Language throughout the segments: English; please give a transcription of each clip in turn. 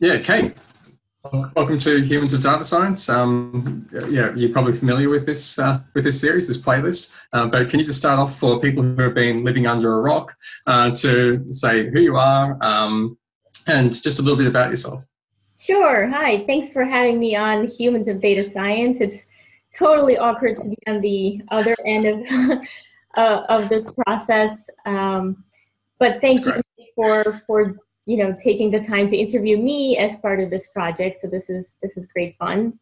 Yeah, Kate, welcome to Humans of Data Science. Yeah, you're probably familiar with this series, this playlist. But can you just start off for people who have been living under a rock to say who you are and just a little bit about yourself? Sure. Hi. Thanks for having me on Humans of Data Science. It's totally awkward to be on the other end of of this process. But It's thank you great. for taking the time to interview me as part of this project. So this is great fun.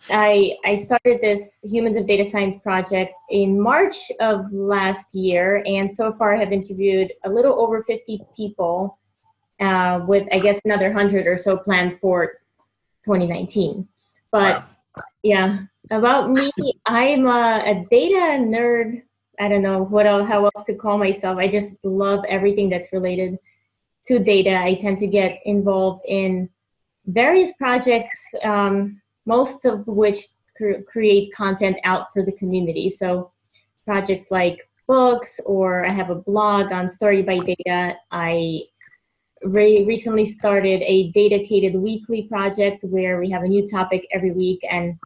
I started this Humans of Data Science project in March of last year, and so far I have interviewed a little over 50 people with, I guess, another 100 or so planned for 2019. But Wow. yeah, about me, I'm a data nerd. I don't know how else to call myself. I just love everything that's related to data. I tend to get involved in various projects, most of which create content out for the community. So projects like books, or I have a blog on Story by Data. I recently started a dedicated weekly project where we have a new topic every week. And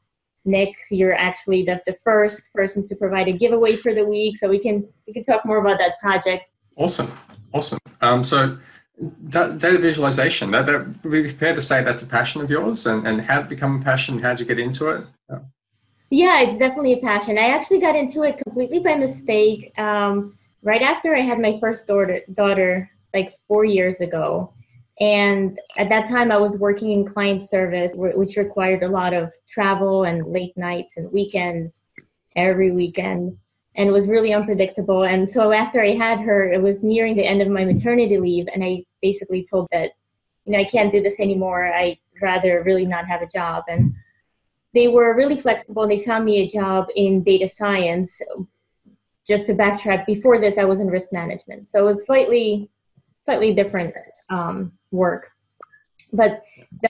Nick, you're actually the first person to provide a giveaway for the week, so we can talk more about that project. Awesome. Awesome. So data visualization, that would be fair to say that's a passion of yours, and how did it become a passion? How did you get into it? Yeah, it's definitely a passion. I actually got into it completely by mistake. Right after I had my first daughter like 4 years ago. And at that time, I was working in client service, which required a lot of travel and late nights and weekends every weekend. And it was really unpredictable. And so after I had her, it was nearing the end of my maternity leave. And I basically told that, I can't do this anymore. I'd rather really not have a job. And they were really flexible. They found me a job in data science. Just to backtrack, before this, I was in risk management. So it was slightly different work. But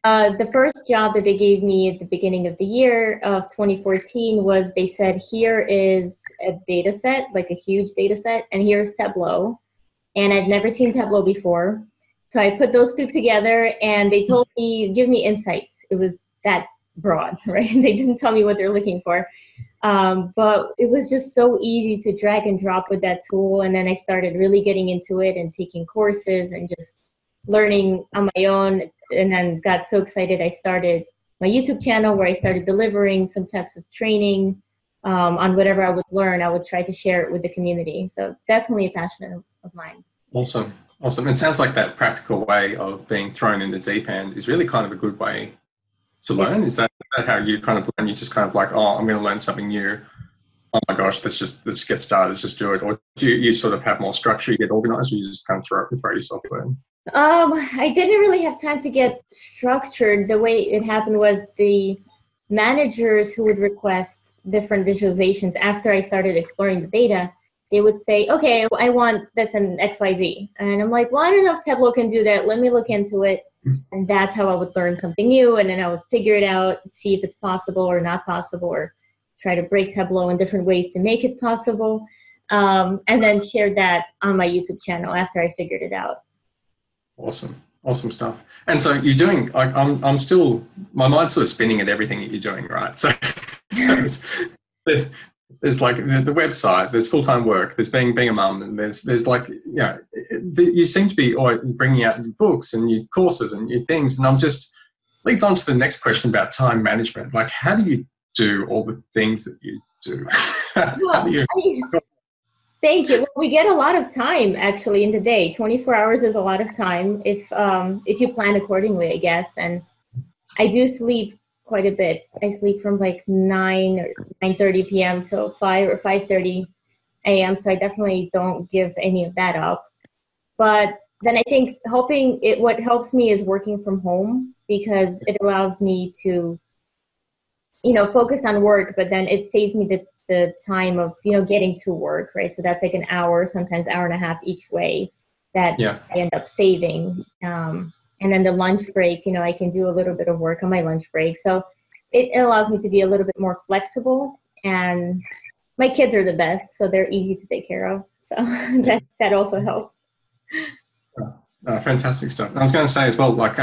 the first job that they gave me at the beginning of the year of 2014 was, they said, here is a data set, like a huge data set, and here's Tableau. And I've never seen Tableau before. So I put those two together, and they told me, give me insights. It was that broad, right? They didn't tell me what they're looking for. But it was just so easy to drag and drop with that tool. And then I started really getting into it and taking courses and just learning on my own. And then got so excited, I started my YouTube channel, where I started delivering some types of training on whatever I would learn. I would try to share it with the community. So definitely a passion of mine. Awesome. Awesome. It sounds like that practical way of being thrown in the deep end is really kind of a good way to learn. Is that how you kind of learn? You just kind of like, oh, I'm going to learn something new. Oh my gosh, let's get started. Let's just do it. Or do you sort of have more structure? You get organized, or you just kind of throw yourself in? I didn't really have time to get structured. The way it happened was the managers who would request different visualizations after I started exploring the data, they would say, okay, I want this and XYZ. And I'm like, well, I don't know if Tableau can do that. Let me look into it. And that's how I would learn something new. And then I would figure it out, see if it's possible or not possible, or try to break Tableau in different ways to make it possible. And then share that on my YouTube channel after I figured it out. Awesome. Awesome stuff. And so you're doing, like, I'm still, my mind's sort of spinning at everything that you're doing, right? So there's like the website, there's full-time work, there's being a mum, and there's like, you seem to be bringing out new books and new courses and new things. And leads on to the next question about time management. Like, how do you do all the things that you do? How do you? Thank you. Well, we get a lot of time actually in the day. 24 hours is a lot of time if you plan accordingly, I guess. And I do sleep quite a bit. I sleep from like 9 or 9:30 p.m. till 5 or 5:30 a.m. So I definitely don't give any of that up. But then I think what helps me is working from home, because it allows me to, focus on work, but then it saves me the time of, getting to work, right? So that's like an hour, sometimes hour and a half each way that I end up saving. And then the lunch break, I can do a little bit of work on my lunch break. So it allows me to be a little bit more flexible. And my kids are the best, so they're easy to take care of. So that also helps. Fantastic stuff. I was going to say as well, like,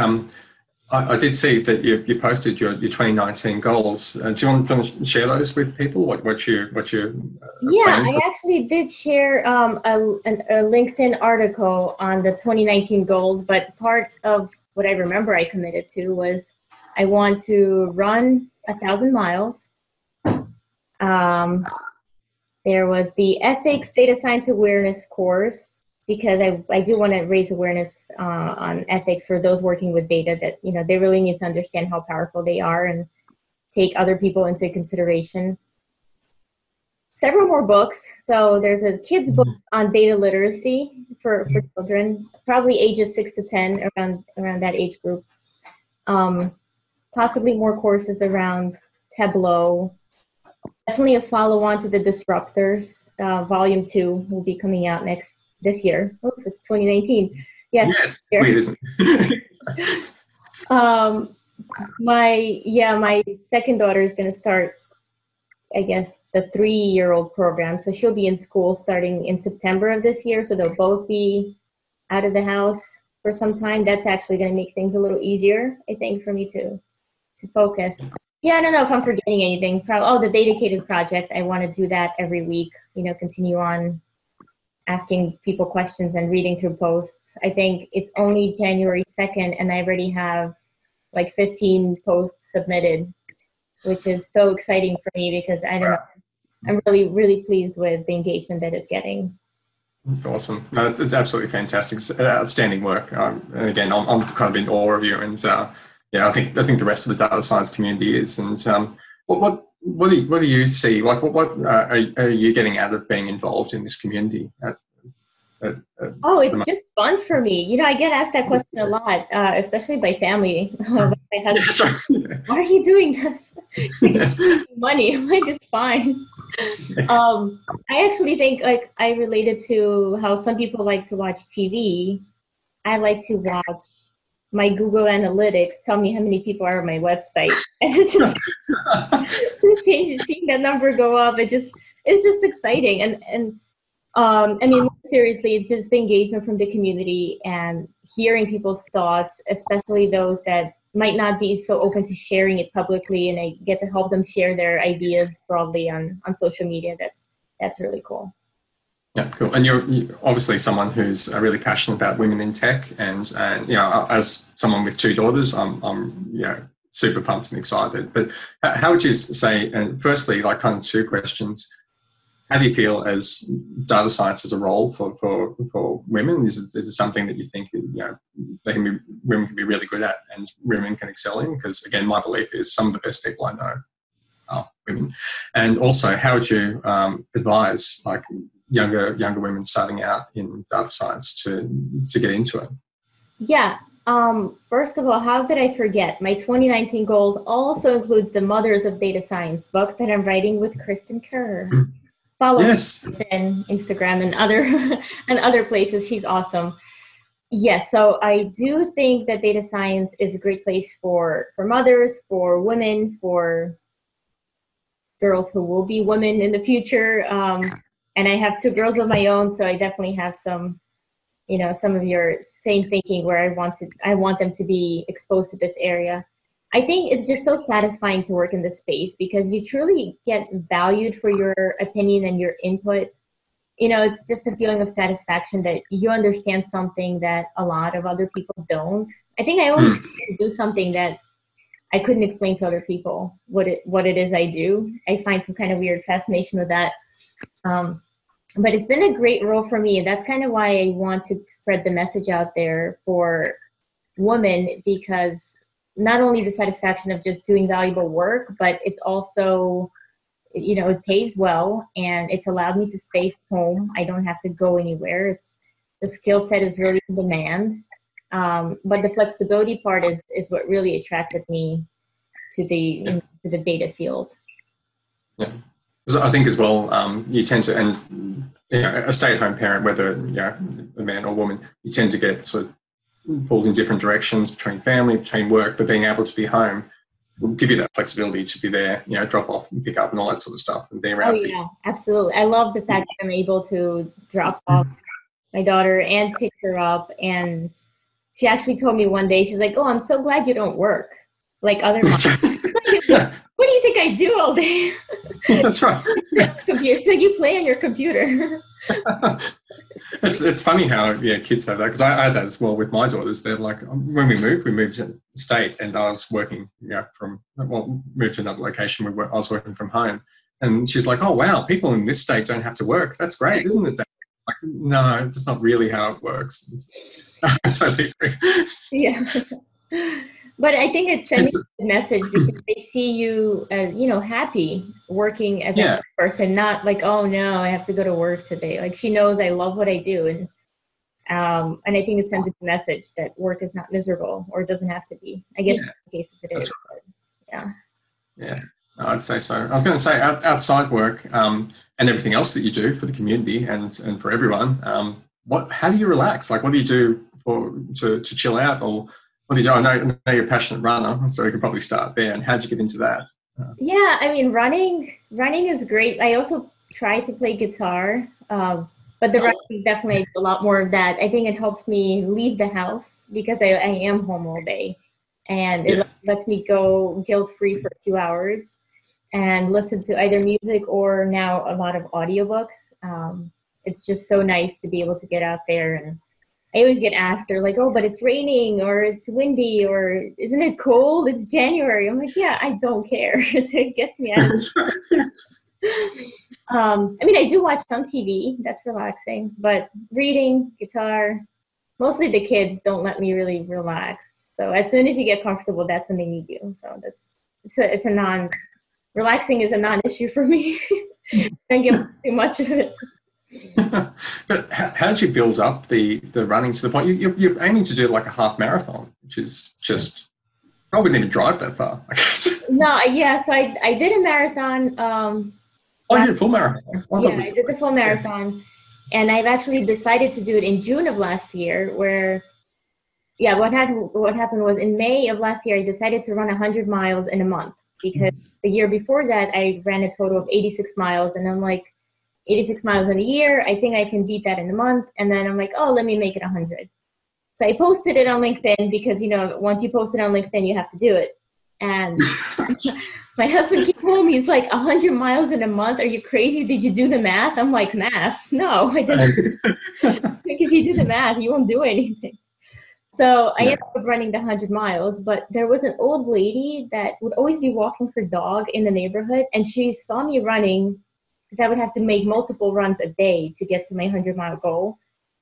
I did see that you posted your 2019 goals. Do you want to share those with people? What you Yeah, planning I for? actually did share a LinkedIn article on the 2019 goals, but part of what I remember I committed to was I want to run 1,000 miles. Um, there was the ethics data science awareness course because I do want to raise awareness on ethics for those working with data that, they really need to understand how powerful they are and take other people into consideration. Several more books. So there's a kid's book on data literacy for children, probably ages 6 to 10, around that age group. Possibly more courses around Tableau. Definitely a follow-on to the Disruptors. Volume 2 will be coming out this year. Oh, it's 2019. Yes. Yeah, it's weird, isn't it? My second daughter is going to start, I guess, the 3-year-old program. So she'll be in school starting in September of this year. So they'll both be out of the house for some time. That's actually going to make things a little easier, I think, for me to focus. Yeah, I don't know if I'm forgetting anything. The Datacated project. I want to do that every week, continue on asking people questions and reading through posts. I think it's only January 2nd, and I already have like 15 posts submitted, which is so exciting for me because I don't know. I'm really, really pleased with the engagement that it's getting. Awesome. No, it's absolutely fantastic. It's outstanding work. And again, I'm kind of in awe of you. And I think the rest of the data science community is. And what do you see? Like, what are you getting out of being involved in this community? It's just fun for me. I get asked that question a lot, especially by family. My husband, That's right. why are you doing this? Money. I'm like, it's fine. I actually think I related to how some people like to watch TV. I like to watch my Google Analytics tell me how many people are on my website, and it just changes. Seeing that number go up, it's just exciting. And more seriously, it's just the engagement from the community and hearing people's thoughts, especially those that might not be so open to sharing it publicly, and I get to help them share their ideas broadly on social media. That's really cool. Yeah, cool. And you're obviously someone who's really passionate about women in tech, and as someone with 2 daughters, I'm super pumped and excited. But how would you say? And firstly, like kind of 2 questions. How do you feel as data science as a role for women? Is it something that you think women can be really good at and women can excel in? Because again, my belief is some of the best people I know are women. And also, how would you advise like younger women starting out in data science to get into it? Yeah. First of all, how did I forget? My 2019 goals also includes the Mothers of Data Science book that I'm writing with Kristen Kerr. Follow yes. me on Instagram and other places. She's awesome. Yes, so I do think that data science is a great place for mothers, for women, for girls who will be women in the future. And I have 2 girls of my own, so I definitely have some of your same thinking where I want them to be exposed to this area. I think it's just so satisfying to work in this space because you truly get valued for your opinion and your input. It's just a feeling of satisfaction that you understand something that a lot of other people don't. I think I always get to do something that I couldn't explain to other people what it is I do. I find some kind of weird fascination with that. But it's been a great role for me, and that's kind of why I want to spread the message out there for women, because not only the satisfaction of just doing valuable work, but it's also, it pays well, and it's allowed me to stay home. I don't have to go anywhere. The skill set is really in demand. But the flexibility part is what really attracted me to the data field. Yeah. I think as well, you tend to, and a stay-at-home parent, whether a man or woman, you tend to get sort of pulled in different directions between family, between work, but being able to be home will give you that flexibility to be there, drop off and pick up and all that sort of stuff and be around. Oh yeah, absolutely. I love the fact that I'm able to drop off my daughter and pick her up, and she actually told me one day, she's like, "Oh, I'm so glad you don't work like other moms." What do you think I do all day? That's right. Computer. She's like, "You play on your computer." It's funny how kids have that, because I had that as well with my daughters. They're like, when we moved to the state, and I was working moved to another location. I was working from home, and she's like, "Oh wow, people in this state don't have to work. That's great, isn't it?" Like, no, that's not really how it works. I totally agree. Yeah. But I think it's sending a message because they see you as, happy working as a person, not like, "Oh no, I have to go to work today." Like, she knows I love what I do. And I think it sends a message that work is not miserable, or it doesn't have to be. I guess in some cases it is. Right. But, yeah, I'd say so. I was going to say, outside work and everything else that you do for the community and for everyone, how do you relax? Like, what do you do to chill out, or what do you do? I know you're a passionate runner, so we can probably start there. And how'd you get into that? Yeah, I mean, running is great. I also try to play guitar, but the running definitely a lot more of that. I think it helps me leave the house because I am home all day, and it lets me go guilt-free for a few hours and listen to either music or now a lot of audiobooks. It's just so nice to be able to get out there. And I always get asked, they're like, "Oh, but it's raining, or it's windy, or isn't it cold? It's January." I'm like, yeah, I don't care. It gets me out of I mean, I do watch some TV. That's relaxing. But reading, guitar, mostly the kids don't let me really relax. So as soon as you get comfortable, that's when they need you. So relaxing is a non-issue for me. Don't get too much of it. But how did you build up the running to the point you're aiming to do like a half marathon, which is just, I wouldn't even drive that far, I guess. No, yeah. So I did a marathon. You did a full marathon. I did the full marathon, and I've actually decided to do it in June of last year. What happened was in May of last year I decided to run 100 miles in a month, because the year before that I ran a total of 86 miles, and I'm like, 86 miles in a year, I think I can beat that in a month. And then I'm like, oh, let me make it 100. So I posted it on LinkedIn because, once you post it on LinkedIn, you have to do it. And my husband came home. He's like, 100 miles in a month? Are you crazy? Did you do the math? I'm like, math? No, I didn't. Like, if you do the math, you won't do anything. So I ended up running the 100 miles, but there was an old lady that would always be walking her dog in the neighborhood, and she saw me running because I would have to make multiple runs a day to get to my 100-mile goal.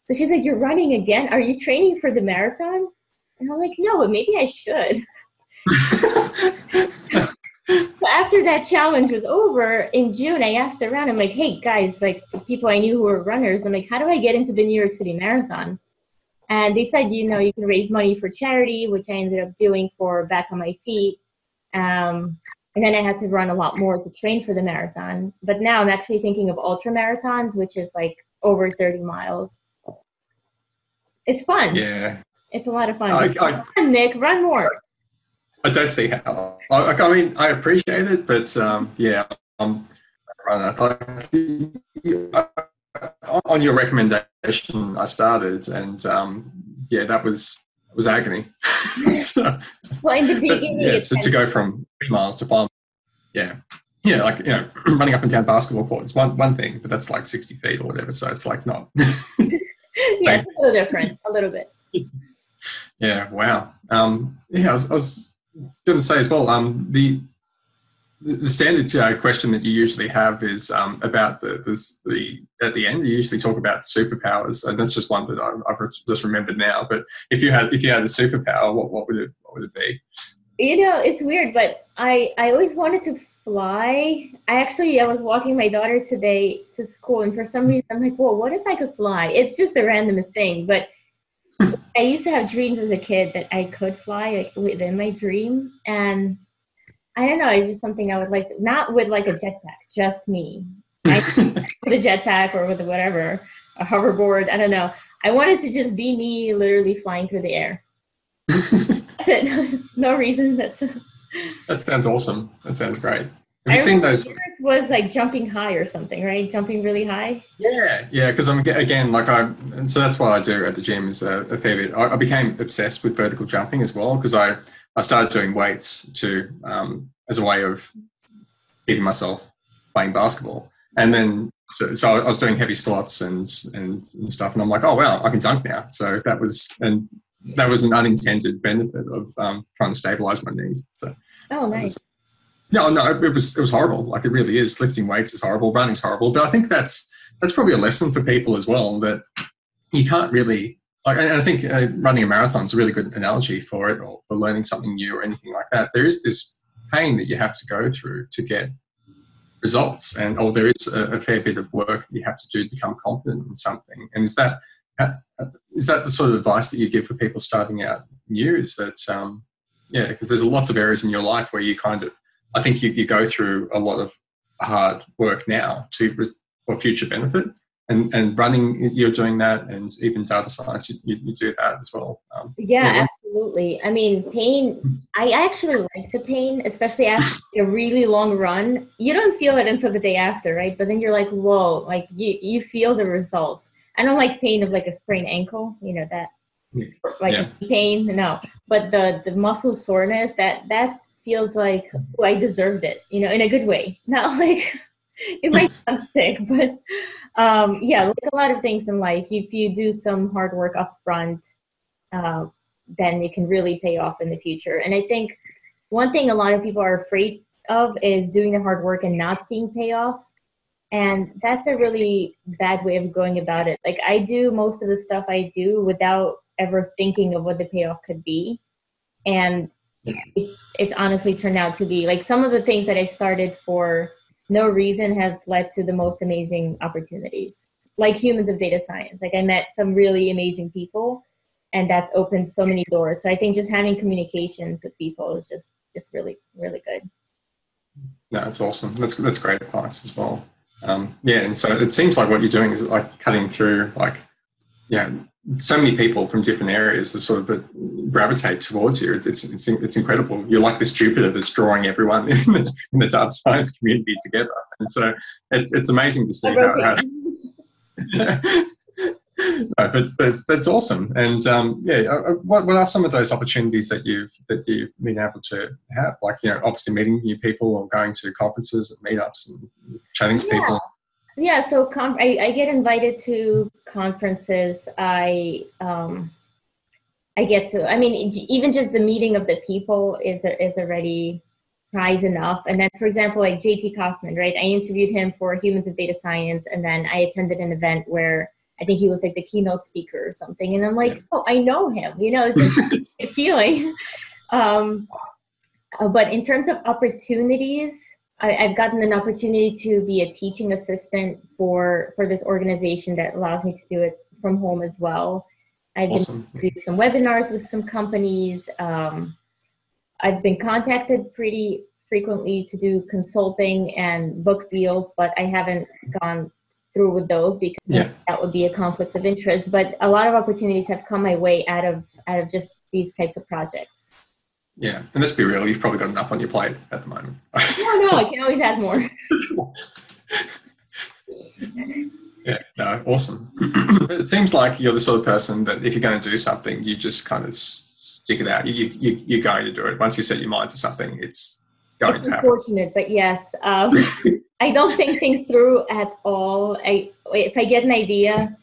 So she's like, "You're running again? Are you training for the marathon?" And I'm like, "No, but maybe I should." So after that challenge was over in June, I asked around. I'm like, "Hey guys, like people I knew who were runners, I'm like, how do I get into the New York City Marathon?" And they said, you can raise money for charity, which I ended up doing for Back on My Feet. And then I had to run a lot more to train for the marathon. But now I'm actually thinking of ultra marathons, which is like over 30 miles. It's fun. Yeah. It's a lot of fun. Run, Nick, run more. I don't see how. I mean, I appreciate it, but I'm a runner. On your recommendation, I started, and that was agony. So, well, in the beginning, so to go from 3 miles to 5, running up and down basketball court is one thing, but that's like 60 feet or whatever. So it's like not. Yeah, it's a little different, a little bit. Yeah. Wow. I was going to say as well. The standard question that you usually have is about the at the end. You usually talk about superpowers, and that's just one that I've just remembered now. But if you had a superpower, what would it be? It's weird, but I always wanted to fly. I was walking my daughter today to school, and for some reason I'm like, well, what if I could fly? It's just the randomest thing, but I used to have dreams as a kid that I could fly, like within my dream, and I don't know, it's just something I would like, not with like a jetpack, just me. With a jetpack or with whatever, a hoverboard, I don't know. I wanted to just be me literally flying through the air. That's it. No reason. That sounds awesome. That sounds great. Have you seen those? Yours was like jumping high or something, right? Jumping really high. Yeah. Because I'm again and so that's what I do at the gym is a fair bit. I became obsessed with vertical jumping as well because I started doing weights to as a way of keeping myself playing basketball, and then so I was doing heavy squats and stuff, and I'm like, oh wow, I can dunk now. So that was an unintended benefit of trying to stabilize my knees. So oh, nice. No, it was horrible. Like it really is. Lifting weights is horrible. Running's horrible. But I think that's probably a lesson for people as well that you can't really. Like, and I think running a marathon is a really good analogy for it, or for learning something new or anything like that. There is this pain that you have to go through to get results, and there is a fair bit of work that you have to do to become confident in something. And is that the sort of advice that you give for people starting out new? Is that because there's lots of areas in your life where you kind of, I think you go through a lot of hard work now for future benefit. And running, you're doing that, and even data science, you do that as well. Absolutely. I mean, pain, I actually like the pain, especially after a really long run. You don't feel it until the day after, right? But then you're like, whoa, like you feel the results. I don't like pain of like a sprained ankle, pain, no. But the muscle soreness, that feels like, oh, I deserved it, in a good way. Not like... It might sound sick, but like a lot of things in life, if you do some hard work up front, then it can really pay off in the future. And I think one thing a lot of people are afraid of is doing the hard work and not seeing payoff. And that's a really bad way of going about it. Like I do most of the stuff I do without ever thinking of what the payoff could be. And it's honestly turned out to be like some of the things that I started for no reason have led to the most amazing opportunities, like Humans of Data Science. Like I met some really amazing people, and that's opened so many doors. So I think just having communications with people is just really, really good. No, that's awesome. That's great advice as well. And so it seems like what you're doing is like cutting through so many people from different areas that sort of gravitate towards you. It's incredible. You're like this Jupiter that's drawing everyone in the data science community together, and so it's amazing to see how but that's awesome. And what are some of those opportunities that you've been able to have? Like obviously meeting new people or going to conferences and meetups and chatting to people. Yeah, so I get invited to conferences. I get to, I mean, even just the meeting of the people is already prize enough. And then, for example, like JT Kaufman, right? I interviewed him for Humans of Data Science, and then I attended an event where I think he was like the keynote speaker or something. And I'm like, oh, I know him. It's just a feeling. But in terms of opportunities, I've gotten an opportunity to be a teaching assistant for this organization that allows me to do it from home as well. I've been doing some webinars with some companies. I've been contacted pretty frequently to do consulting and book deals, but I haven't gone through with those because that would be a conflict of interest. But a lot of opportunities have come my way out of just these types of projects. Yeah, and let's be real, you've probably got enough on your plate at the moment. No, I can always add more. Yeah, no, awesome. It seems like you're the sort of person that if you're going to do something, you just kind of stick it out. You're going to do it. Once you set your mind to something, it's going to happen. It's unfortunate, but yes. I don't think things through at all. If I get an idea,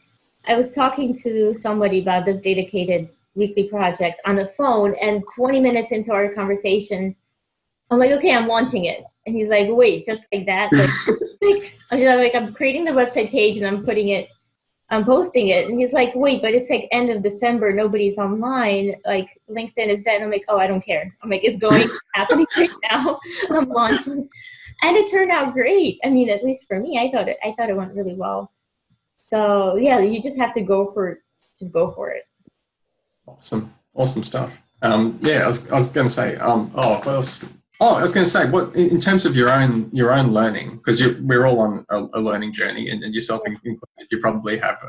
I was talking to somebody about this dedicated weekly project on the phone, and 20 minutes into our conversation, I'm like, okay, I'm launching it. And he's like, wait, just like that? I'm creating the website page and I'm posting it. And he's like, wait, but it's like end of December, nobody's online. Like LinkedIn is dead. And I'm like, oh, I don't care. I'm like, it's happening right now. I'm launching. And it turned out great. I mean, at least for me, I thought it went really well. So yeah, you just have to go for it. Awesome stuff. I was going to say, what else? I was going to say, what in terms of your own learning, because we're all on a learning journey, and yourself included, you probably have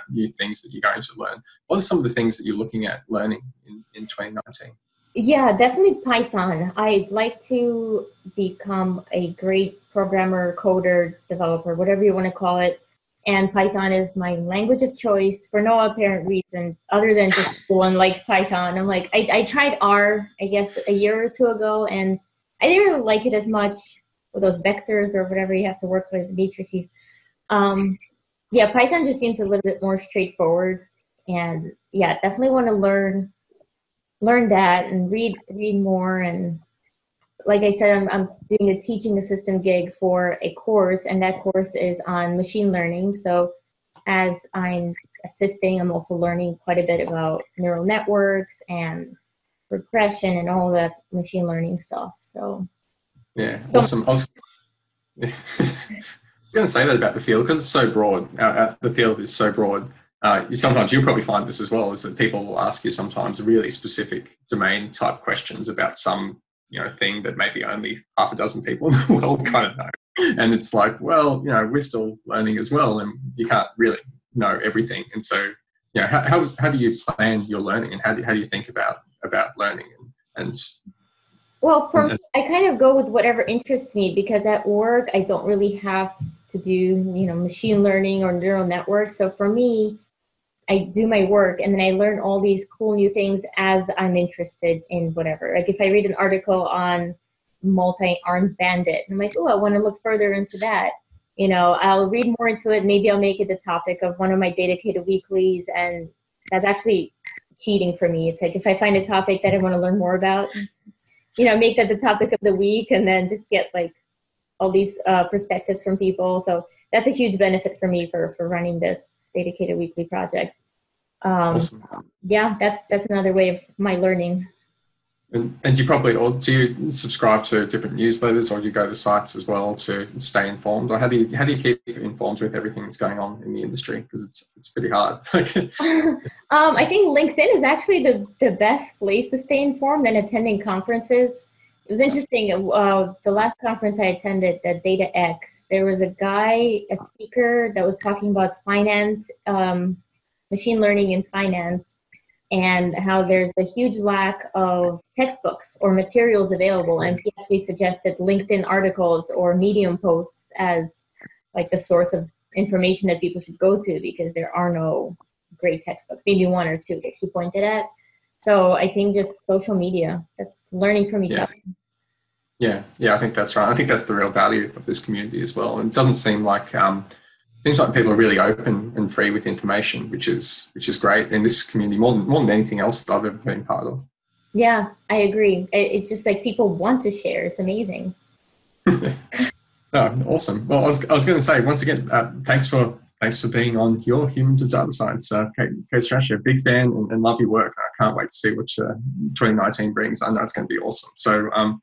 new things that you're going to learn. What are some of the things that you're looking at learning in 2019? Yeah, definitely Python. I'd like to become a great programmer, coder, developer, whatever you want to call it. And Python is my language of choice for no apparent reason other than just everyone likes Python. I'm like, I tried R, I guess, a year or two ago, and I didn't really like it as much with those vectors or whatever you have to work with, matrices. Um, yeah, Python just seems a little bit more straightforward. And yeah, definitely want to learn that and read more. And like I said, I'm doing a teaching assistant gig for a course, and that course is on machine learning. So as I'm assisting, I'm also learning quite a bit about neural networks and regression and all that machine learning stuff. So Yeah, awesome. I was yeah. going to say that about the field because it's so broad. The field is so broad. Sometimes you'll probably find this as well, is that people will ask you sometimes really specific domain type questions about some thing that maybe only half a dozen people in the world kind of know. And it's like, well, we're still learning as well, and you can't really know everything. And so, how do you plan your learning, and how do you think about learning and well, for me, I kind of go with whatever interests me, because at work I don't really have to do machine learning or neural networks. So for me, I do my work and then I learn all these cool new things as I'm interested in whatever. Like if I read an article on multi-armed bandit, I'm like, oh, I want to look further into that. I'll read more into it. Maybe I'll make it the topic of one of my dedicated weeklies. And that's actually cheating for me. It's like if I find a topic that I want to learn more about, make that the topic of the week and then just get like all these perspectives from people. So that's a huge benefit for me for running this dedicated weekly project. awesome. Yeah, that's another way of my learning. And you probably, or do you subscribe to different newsletters, or do you go to sites as well to stay informed, or how do you keep informed with everything that's going on in the industry? Because it's pretty hard. I think LinkedIn is actually the best place to stay informed than attending conferences. It was interesting. The last conference I attended, the DataX, there was a guy, a speaker that was talking about finance, machine learning in finance, and how there's a huge lack of textbooks or materials available. And he actually suggested LinkedIn articles or Medium posts as like the source of information that people should go to, because there are no great textbooks, maybe one or two that he pointed at. So I think just social media, that's learning from each other. Yeah, I think that's right. I think that's the real value of this community as well. And it doesn't seem like seems like people are really open and free with information, which is great in this community more than anything else that I've ever been part of. Yeah, I agree. It's just like people want to share. It's amazing. No, awesome. Well, I was going to say once again, thanks for being on your Humans of Data Science, Kate Strachan. Big fan and love your work. I can't wait to see what 2019 brings. I know it's going to be awesome. So, on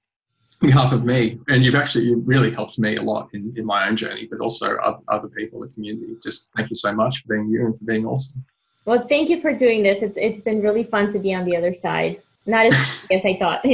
behalf of me, and you really helped me a lot in my own journey, but also other people in the community. Just thank you so much for being you and for being awesome. Well, thank you for doing this. It's been really fun to be on the other side. Not as I thought,